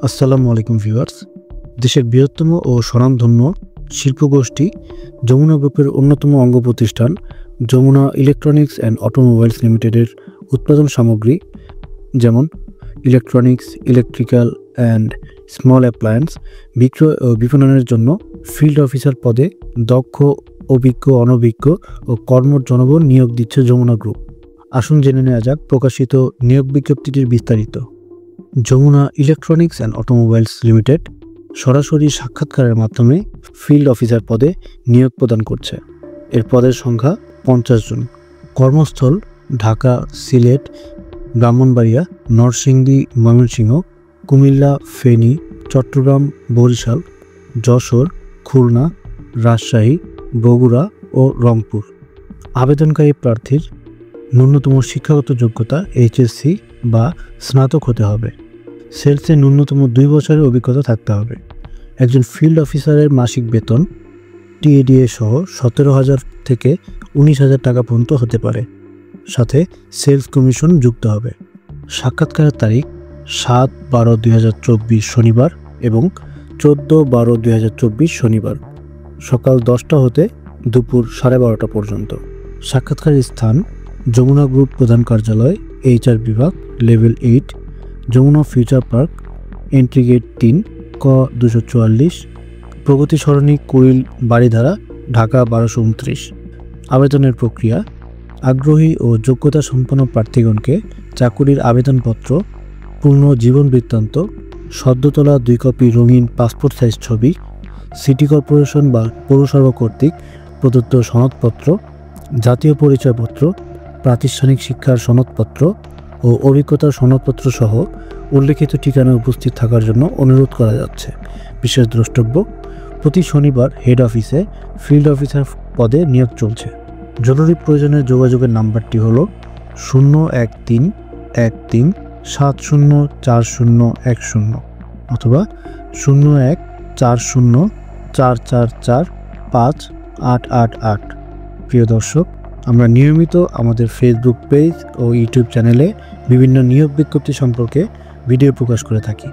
আসসালামু আলাইকুম ভিউয়ার্স। দেশের বৃহত্তম ও স্বনামধন্য শিল্পগোষ্ঠী যমুনা গ্রুপের অন্যতম অঙ্গ প্রতিষ্ঠান যমুনা ইলেকট্রনিক্স অ্যান্ড অটোমোবাইলস লিমিটেডের উৎপাদন সামগ্রী যেমন electronics, electrical and small appliance বিক্রয় ও বিপণনের জন্য ফিল্ড অফিসার পদে দক্ষ, অভিজ্ঞ, অনভিজ্ঞ ও কর্মঠ জনবল নিয়োগ দিচ্ছে যমুনা গ্রুপ। আসুন জেনে নেওয়া যাক প্রকাশিত নিয়োগ বিজ্ঞপ্তিটির বিস্তারিত। Jamuna electronics and automobiles limited সরাসরি সাক্ষাৎকারের মাধ্যমে ফিল্ড অফিসার পদে নিয়োগ প্রদান করছে। এর পদের সংখ্যা 50 জন। কর্মস্থল ঢাকা, সিলেট, ব্রাহ্মণবাড়িয়া, নরসিংদী, ময়মনসিংহ, কুমিল্লা, ফেনী, চট্টগ্রাম, বরিশাল, যশোর, খুলনা, রাজশাহী, বগুড়া ও রংপুর। আবেদনকারী প্রার্থীর ন্যূনতম শিক্ষাগত যোগ্যতা এইচএসসি বা স্নাতক হতে হবে। সেলসে ন্যূনতম 2 বছরের অভিজ্ঞতা থাকতে হবে। একজন ফিল্ড অফিসারের মাসিক বেতন টিএডিএ সহ 17,000 থেকে 19,000 টাকা পর্যন্ত হতে পারে। সাথে সেলস কমিশন যুক্ত হবে। সাক্ষাৎকারের তারিখ 7/12/2024 শনিবার এবং 14/12/2024 শনিবার সকাল 10টা হতে দুপুর 12:30 পর্যন্ত। সাক্ষাৎকারের স্থান যমুনা গ্রুপ প্রধান কার্যালয়, HR বিভাগ, level 8, Jamuna future park, entry gate 3, ক 244, প্রগতি সরণি, কুড়িল, বাড়িধারা, ঢাকা 1229। আবেদনের প্রক্রিয়া: আগ্রহী ও যোগ্যতা সম্পন্ন প্রার্থীগণকে চাকুরির আবেদনপত্র, পূর্ণ জীবন বৃত্তান্ত, সদ্য তোলা 2 কপি রঙিন পাসপোর্ট সাইজ ছবি, সিটি কর্পোরেশন বা পৌরসভা কর্তৃক প্রদত্ত সনদপত্র, জাতীয় পরিচয়পত্র, প্রাতিষ্ঠানিক শিক্ষার সনদপত্র ও অভিজ্ঞতার সনদপত্র সহ উল্লেখিত ঠিকানায় উপস্থিত থাকার জন্য অনুরোধ করা যাচ্ছে। বিশেষ দ্রষ্টব্য: প্রতি শনিবার হেড অফিসে ফিল্ড অফিসার পদে নিয়োগ চলছে। জরুরি প্রয়োজনের যোগাযোগের নাম্বারটি হল 01313704010 অথবা 014044458888। প্রিয় দর্শক, আমরা নিয়মিত আমাদের ফেসবুক পেজ ও ইউটিউব চ্যানেলে বিভিন্ন নিয়োগ বিজ্ঞপ্তি সম্পর্কে ভিডিও প্রকাশ করে থাকি।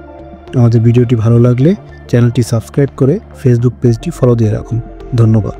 আমাদের ভিডিওটি ভালো লাগলে চ্যানেলটি সাবস্ক্রাইব করে ফেসবুক পেজটি ফলো দিয়ে রাখুন। ধন্যবাদ।